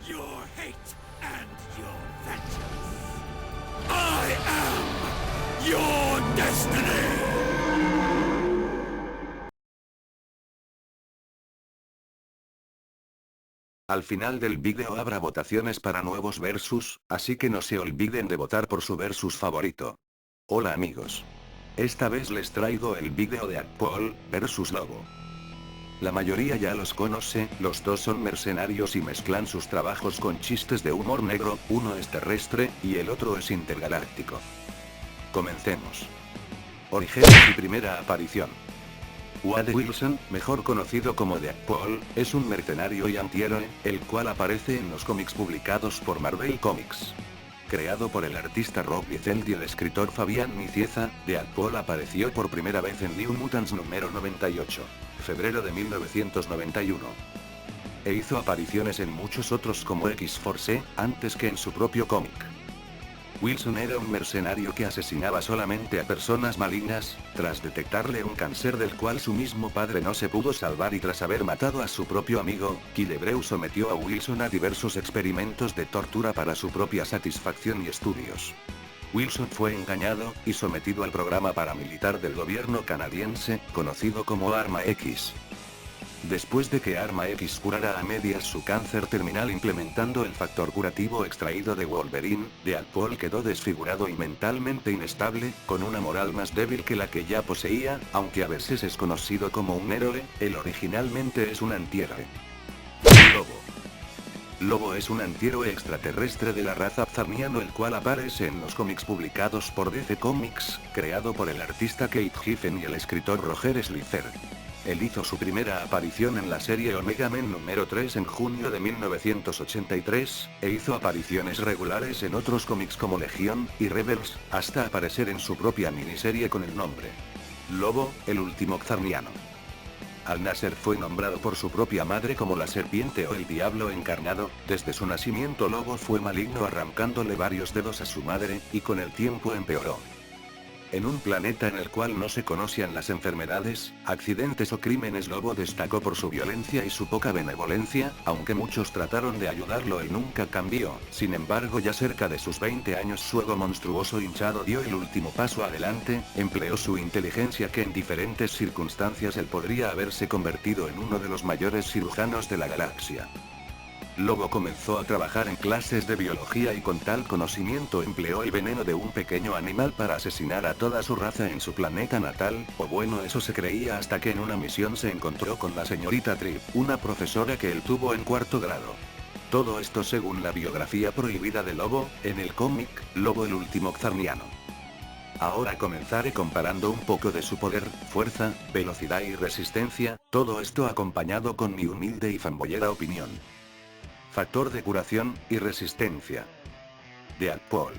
your hate and your vengeance. I am your destiny! Al final del vídeo habrá votaciones para nuevos versus, así que no se olviden de votar por su versus favorito. Hola amigos. Esta vez les traigo el vídeo de Paul versus Lobo. La mayoría ya los conoce, los dos son mercenarios y mezclan sus trabajos con chistes de humor negro, uno es terrestre, y el otro es intergaláctico. Comencemos. Orígenes y primera aparición. Wade Wilson, mejor conocido como Deadpool, es un mercenario y antihéroe, el cual aparece en los cómics publicados por Marvel Comics. Creado por el artista Rob Liefeld y el escritor Fabián Nicieza, Deadpool apareció por primera vez en New Mutants número 98, febrero de 1991. E hizo apariciones en muchos otros como X-Force, antes que en su propio cómic. Wilson era un mercenario que asesinaba solamente a personas malignas, tras detectarle un cáncer del cual su mismo padre no se pudo salvar y tras haber matado a su propio amigo, Killebrew sometió a Wilson a diversos experimentos de tortura para su propia satisfacción y estudios. Wilson fue engañado, y sometido al programa paramilitar del gobierno canadiense, conocido como Arma X. Después de que Arma X curara a medias su cáncer terminal implementando el factor curativo extraído de Wolverine, Deadpool quedó desfigurado y mentalmente inestable, con una moral más débil que la que ya poseía, aunque a veces es conocido como un héroe, él originalmente es un antihéroe. Lobo. Lobo es un antihéroe extraterrestre de la raza Pthamiano el cual aparece en los cómics publicados por DC Comics, creado por el artista Kate Giffen y el escritor Roger Slither. Él hizo su primera aparición en la serie Omega Men número 3 en junio de 1983, e hizo apariciones regulares en otros cómics como Legión y Rebels, hasta aparecer en su propia miniserie con el nombre Lobo, el último Pthamiano. Al nacer fue nombrado por su propia madre como la serpiente o el diablo encarnado. Desde su nacimiento Lobo fue maligno arrancándole varios dedos a su madre, y con el tiempo empeoró. En un planeta en el cual no se conocían las enfermedades, accidentes o crímenes, Lobo destacó por su violencia y su poca benevolencia, aunque muchos trataron de ayudarlo él nunca cambió. Sin embargo, ya cerca de sus 20 años su ego monstruoso hinchado dio el último paso adelante, empleó su inteligencia que en diferentes circunstancias él podría haberse convertido en uno de los mayores cirujanos de la galaxia. Lobo comenzó a trabajar en clases de biología y con tal conocimiento empleó el veneno de un pequeño animal para asesinar a toda su raza en su planeta natal, o bueno eso se creía hasta que en una misión se encontró con la señorita Tripp, una profesora que él tuvo en cuarto grado. Todo esto según la biografía prohibida de Lobo, en el cómic, Lobo el último Pthamiano. Ahora comenzaré comparando un poco de su poder, fuerza, velocidad y resistencia, todo esto acompañado con mi humilde y fanboyera opinión. Factor de curación y resistencia. Deadpool.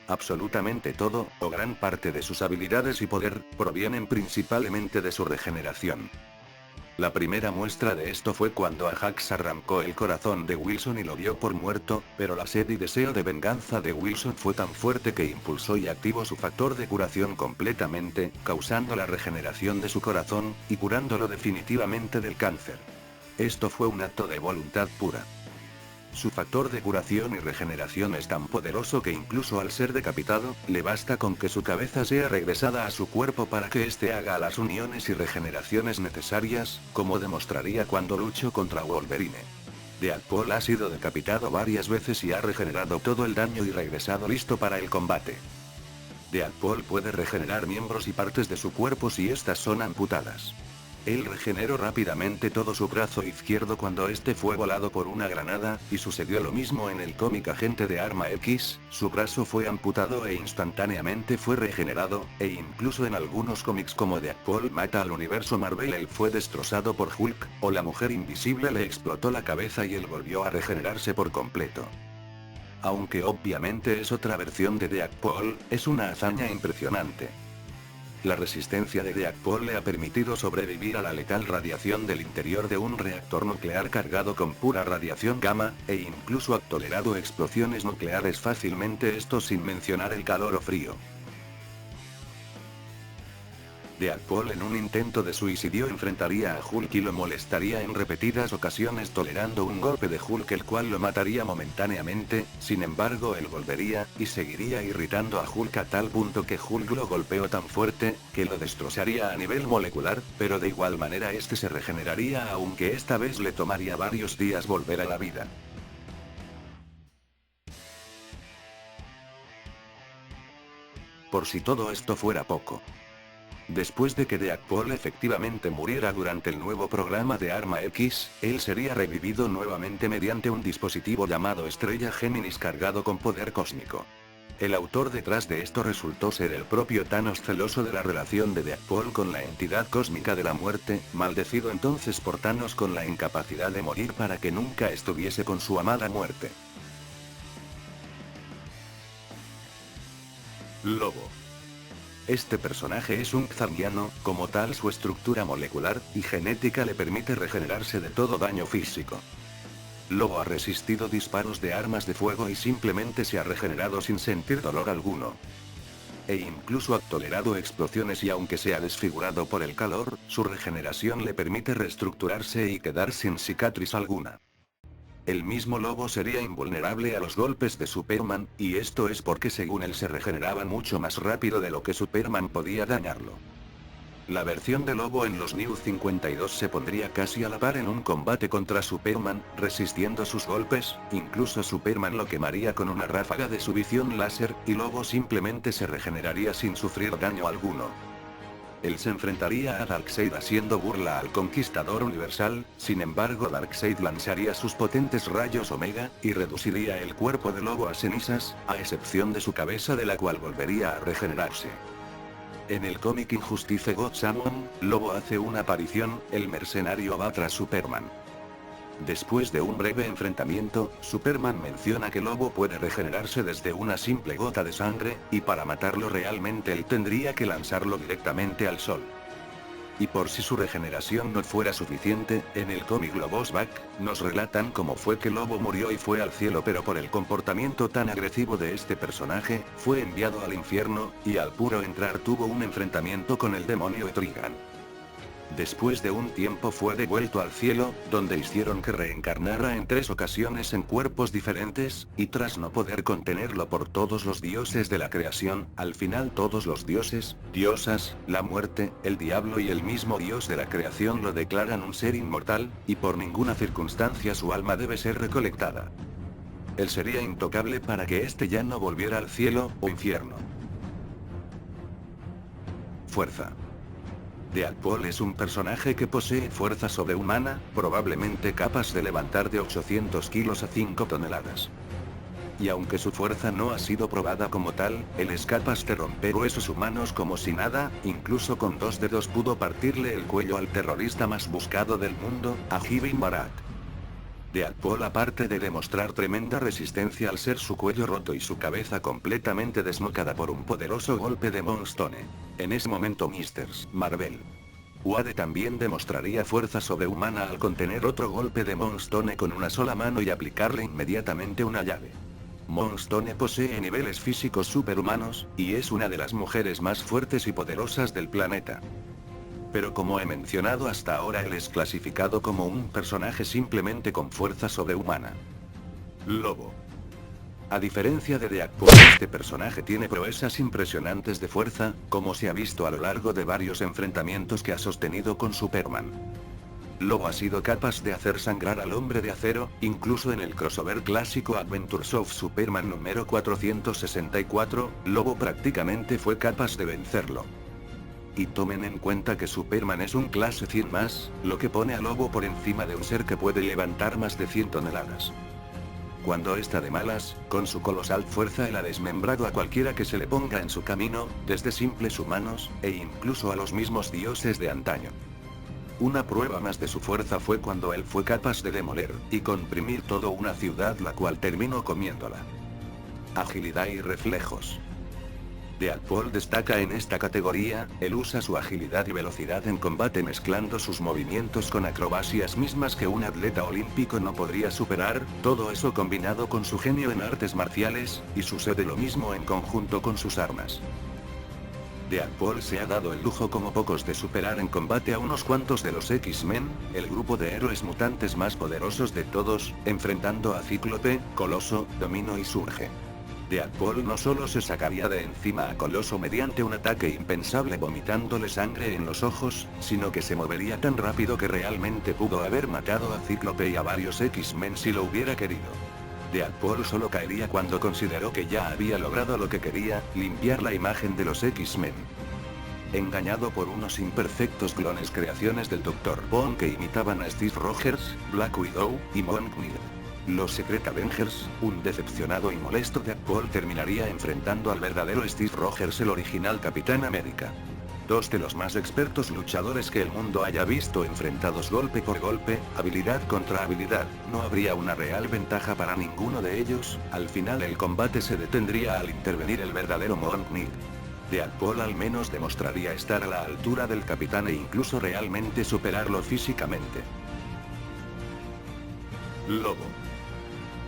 Absolutamente todo, o gran parte de sus habilidades y poder, provienen principalmente de su regeneración. La primera muestra de esto fue cuando Ajax arrancó el corazón de Wilson y lo dio por muerto, pero la sed y deseo de venganza de Wilson fue tan fuerte que impulsó y activó su factor de curación completamente, causando la regeneración de su corazón, y curándolo definitivamente del cáncer. Esto fue un acto de voluntad pura. Su factor de curación y regeneración es tan poderoso que incluso al ser decapitado, le basta con que su cabeza sea regresada a su cuerpo para que éste haga las uniones y regeneraciones necesarias, como demostraría cuando luchó contra Wolverine. Deadpool ha sido decapitado varias veces y ha regenerado todo el daño y regresado listo para el combate. Deadpool puede regenerar miembros y partes de su cuerpo si estas son amputadas. Él regeneró rápidamente todo su brazo izquierdo cuando este fue volado por una granada, y sucedió lo mismo en el cómic Agente de Arma X, su brazo fue amputado e instantáneamente fue regenerado, e incluso en algunos cómics como Deadpool mata al universo Marvel él fue destrozado por Hulk, o la Mujer Invisible le explotó la cabeza y él volvió a regenerarse por completo. Aunque obviamente es otra versión de Deadpool, es una hazaña impresionante. La resistencia de Deadpool le ha permitido sobrevivir a la letal radiación del interior de un reactor nuclear cargado con pura radiación gamma, e incluso ha tolerado explosiones nucleares fácilmente, esto sin mencionar el calor o frío. Deadpool en un intento de suicidio enfrentaría a Hulk y lo molestaría en repetidas ocasiones tolerando un golpe de Hulk el cual lo mataría momentáneamente, sin embargo él volvería, y seguiría irritando a Hulk a tal punto que Hulk lo golpeó tan fuerte, que lo destrozaría a nivel molecular, pero de igual manera este se regeneraría aunque esta vez le tomaría varios días volver a la vida. Por si todo esto fuera poco. Después de que Deadpool efectivamente muriera durante el nuevo programa de Arma X, él sería revivido nuevamente mediante un dispositivo llamado Estrella Géminis cargado con poder cósmico. El autor detrás de esto resultó ser el propio Thanos, celoso de la relación de Deadpool con la entidad cósmica de la muerte, maldecido entonces por Thanos con la incapacidad de morir para que nunca estuviese con su amada muerte. Lobo. Este personaje es un Xardiano, como tal su estructura molecular y genética le permite regenerarse de todo daño físico. Lobo ha resistido disparos de armas de fuego y simplemente se ha regenerado sin sentir dolor alguno. E incluso ha tolerado explosiones y aunque se ha desfigurado por el calor, su regeneración le permite reestructurarse y quedar sin cicatriz alguna. El mismo Lobo sería invulnerable a los golpes de Superman, y esto es porque según él se regeneraba mucho más rápido de lo que Superman podía dañarlo. La versión de Lobo en los New 52 se pondría casi a la par en un combate contra Superman, resistiendo sus golpes, incluso Superman lo quemaría con una ráfaga de su visión láser, y Lobo simplemente se regeneraría sin sufrir daño alguno. Él se enfrentaría a Darkseid haciendo burla al Conquistador Universal, sin embargo Darkseid lanzaría sus potentes rayos Omega, y reduciría el cuerpo de Lobo a cenizas, a excepción de su cabeza de la cual volvería a regenerarse. En el cómic Injustice Gods Amon, Lobo hace una aparición, el mercenario va tras Superman. Después de un breve enfrentamiento, Superman menciona que Lobo puede regenerarse desde una simple gota de sangre, y para matarlo realmente él tendría que lanzarlo directamente al sol. Y por si su regeneración no fuera suficiente, en el cómic Lobo's Back, nos relatan cómo fue que Lobo murió y fue al cielo, pero por el comportamiento tan agresivo de este personaje, fue enviado al infierno, y al puro entrar tuvo un enfrentamiento con el demonio Etrigan. Después de un tiempo fue devuelto al cielo, donde hicieron que reencarnara en 3 ocasiones en cuerpos diferentes, y tras no poder contenerlo por todos los dioses de la creación, al final todos los dioses, diosas, la muerte, el diablo y el mismo dios de la creación lo declaran un ser inmortal, y por ninguna circunstancia su alma debe ser recolectada. Él sería intocable para que éste ya no volviera al cielo o infierno. Fuerza. Deadpool es un personaje que posee fuerza sobrehumana, probablemente capaz de levantar de 800 kilos a 5 toneladas. Y aunque su fuerza no ha sido probada como tal, él es capaz de romper huesos humanos como si nada, incluso con 2 dedos pudo partirle el cuello al terrorista más buscado del mundo, a Hivin Barat. Deadpool, aparte de demostrar tremenda resistencia al ser su cuello roto y su cabeza completamente desnucada por un poderoso golpe de Moonstone. En ese momento Mr. Marvel. Wade también demostraría fuerza sobrehumana al contener otro golpe de Moonstone con una sola mano y aplicarle inmediatamente una llave. Moonstone posee niveles físicos superhumanos, y es una de las mujeres más fuertes y poderosas del planeta. Pero como he mencionado hasta ahora, él es clasificado como un personaje simplemente con fuerza sobrehumana. Lobo. A diferencia de Deadpool, este personaje tiene proezas impresionantes de fuerza, como se ha visto a lo largo de varios enfrentamientos que ha sostenido con Superman. Lobo ha sido capaz de hacer sangrar al Hombre de Acero, incluso en el crossover clásico Adventures of Superman número 464, Lobo prácticamente fue capaz de vencerlo. Y tomen en cuenta que Superman es un clase 100 más, lo que pone a Lobo por encima de un ser que puede levantar más de 100 toneladas. Cuando está de malas, con su colosal fuerza él ha desmembrado a cualquiera que se le ponga en su camino, desde simples humanos, e incluso a los mismos dioses de antaño. Una prueba más de su fuerza fue cuando él fue capaz de demoler y comprimir toda una ciudad, la cual terminó comiéndola. Agilidad y reflejos. Deadpool destaca en esta categoría, él usa su agilidad y velocidad en combate mezclando sus movimientos con acrobacias mismas que un atleta olímpico no podría superar, todo eso combinado con su genio en artes marciales, y sucede lo mismo en conjunto con sus armas. Deadpool se ha dado el lujo como pocos de superar en combate a unos cuantos de los X-Men, el grupo de héroes mutantes más poderosos de todos, enfrentando a Cíclope, Coloso, Domino y Surge. Deadpool no solo se sacaría de encima a Coloso mediante un ataque impensable vomitándole sangre en los ojos, sino que se movería tan rápido que realmente pudo haber matado a Cíclope y a varios X-Men si lo hubiera querido. Deadpool solo caería cuando consideró que ya había logrado lo que quería, limpiar la imagen de los X-Men. Engañado por unos imperfectos clones creaciones del Dr. Bond que imitaban a Steve Rogers, Black Widow y Mjolnir. Los Secret Avengers, un decepcionado y molesto Deadpool terminaría enfrentando al verdadero Steve Rogers, el original Capitán América. Dos de los más expertos luchadores que el mundo haya visto enfrentados golpe por golpe, habilidad contra habilidad, no habría una real ventaja para ninguno de ellos, al final el combate se detendría al intervenir el verdadero Mjolnir. Deadpool al menos demostraría estar a la altura del capitán e incluso realmente superarlo físicamente. Lobo.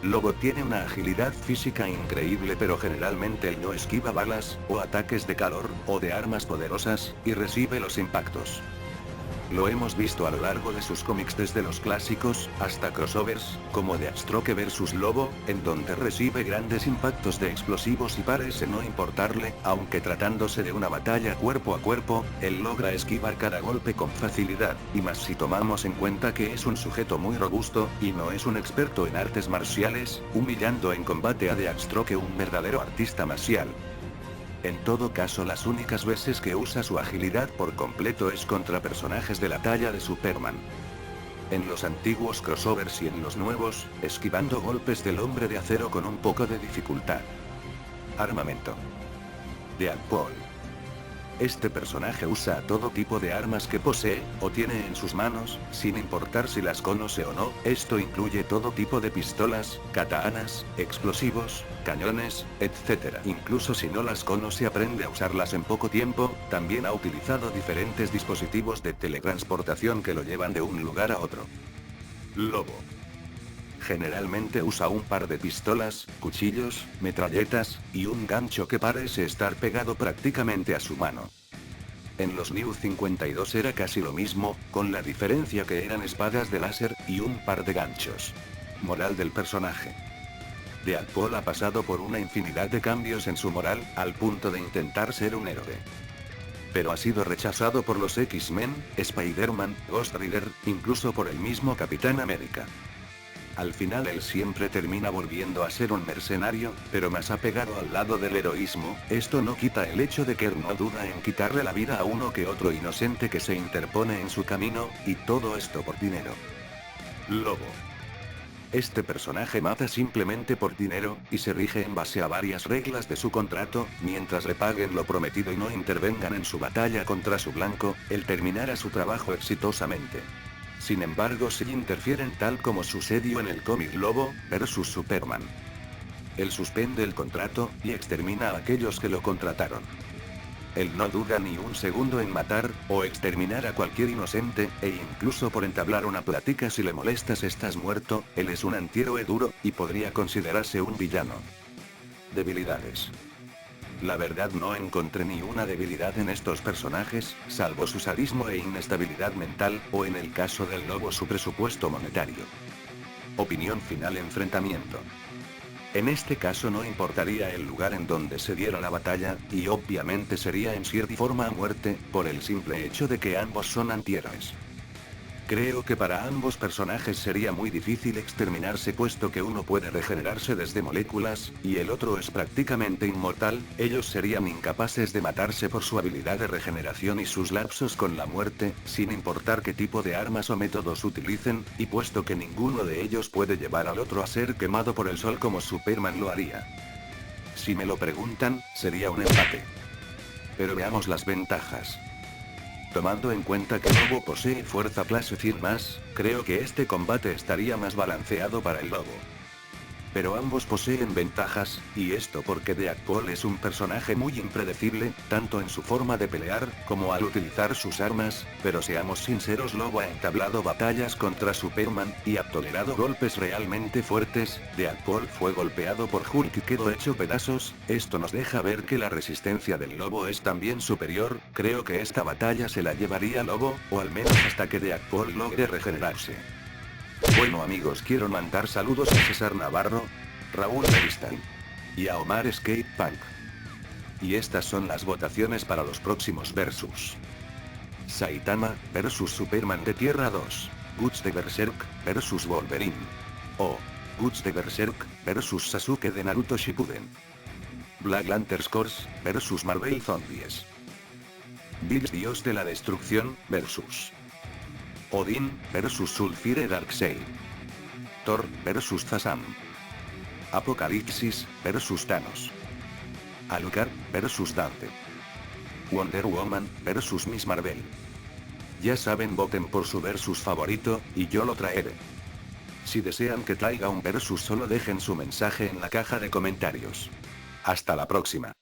Lobo tiene una agilidad física increíble, pero generalmente él no esquiva balas, o ataques de calor, o de armas poderosas, y recibe los impactos. Lo hemos visto a lo largo de sus cómics desde los clásicos, hasta crossovers, como Deathstroke vs Lobo, en donde recibe grandes impactos de explosivos y parece no importarle, aunque tratándose de una batalla cuerpo a cuerpo, él logra esquivar cada golpe con facilidad, y más si tomamos en cuenta que es un sujeto muy robusto, y no es un experto en artes marciales, humillando en combate a Deathstroke, un verdadero artista marcial. En todo caso, las únicas veces que usa su agilidad por completo es contra personajes de la talla de Superman. En los antiguos crossovers y en los nuevos, esquivando golpes del Hombre de Acero con un poco de dificultad. Armamento. Deadpool. Este personaje usa todo tipo de armas que posee, o tiene en sus manos, sin importar si las conoce o no. Esto incluye todo tipo de pistolas, katanas, explosivos, cañones, etc. Incluso si no las conoce, aprende a usarlas en poco tiempo. También ha utilizado diferentes dispositivos de teletransportación que lo llevan de un lugar a otro. Lobo. Generalmente usa un par de pistolas, cuchillos, metralletas, y un gancho que parece estar pegado prácticamente a su mano. En los New 52 era casi lo mismo, con la diferencia que eran espadas de láser, y un par de ganchos. Moral del personaje. Deadpool ha pasado por una infinidad de cambios en su moral, al punto de intentar ser un héroe. Pero ha sido rechazado por los X-Men, Spider-Man, Ghost Rider, incluso por el mismo Capitán América. Al final él siempre termina volviendo a ser un mercenario, pero más apegado al lado del heroísmo. Esto no quita el hecho de que él no duda en quitarle la vida a uno que otro inocente que se interpone en su camino, y todo esto por dinero. Lobo. Este personaje mata simplemente por dinero, y se rige en base a varias reglas de su contrato. Mientras le paguen lo prometido y no intervengan en su batalla contra su blanco, él terminará su trabajo exitosamente. Sin embargo, si interfieren, tal como sucedió en el cómic Lobo vs Superman. Él suspende el contrato, y extermina a aquellos que lo contrataron. Él no duda ni un segundo en matar, o exterminar a cualquier inocente, e incluso por entablar una plática si le molestas estás muerto. Él es un antihéroe duro, y podría considerarse un villano. Debilidades. La verdad, no encontré ni una debilidad en estos personajes, salvo su sadismo e inestabilidad mental, o en el caso del Lobo su presupuesto monetario. Opinión final. Enfrentamiento. En este caso no importaría el lugar en donde se diera la batalla, y obviamente sería en cierta forma a muerte, por el simple hecho de que ambos son antihéroes. Creo que para ambos personajes sería muy difícil exterminarse, puesto que uno puede regenerarse desde moléculas, y el otro es prácticamente inmortal. Ellos serían incapaces de matarse por su habilidad de regeneración y sus lapsos con la muerte, sin importar qué tipo de armas o métodos utilicen, y puesto que ninguno de ellos puede llevar al otro a ser quemado por el sol como Superman lo haría. Si me lo preguntan, sería un empate. Pero veamos las ventajas. Tomando en cuenta que Lobo posee fuerza clase 100 más, creo que este combate estaría más balanceado para el Lobo. pero ambos poseen ventajas, y esto porque Deadpool es un personaje muy impredecible, tanto en su forma de pelear, como al utilizar sus armas, pero seamos sinceros, Lobo ha entablado batallas contra Superman, y ha tolerado golpes realmente fuertes. Deadpool fue golpeado por Hulk y quedó hecho pedazos. Esto nos deja ver que la resistencia del Lobo es también superior. Creo que esta batalla se la llevaría Lobo, o al menos hasta que Deadpool logre regenerarse. Bueno amigos, quiero mandar saludos a César Navarro, Raúl Beristain y a Omar Skate Punk. Y estas son las votaciones para los próximos versus. Saitama versus Superman de Tierra 2, Guts de Berserk versus Wolverine, o Guts de Berserk versus Sasuke de Naruto Shippuden, Black Lantern Corps versus Marvel Zombies, Bills Dios de la Destrucción versus Odin versus Sulfire Darkseid, Thor versus Shazam, Apocalipsis versus Thanos, Alucard versus Dante, Wonder Woman versus Miss Marvel. Ya saben, voten por su versus favorito, y yo lo traeré. Si desean que traiga un versus, solo dejen su mensaje en la caja de comentarios. Hasta la próxima.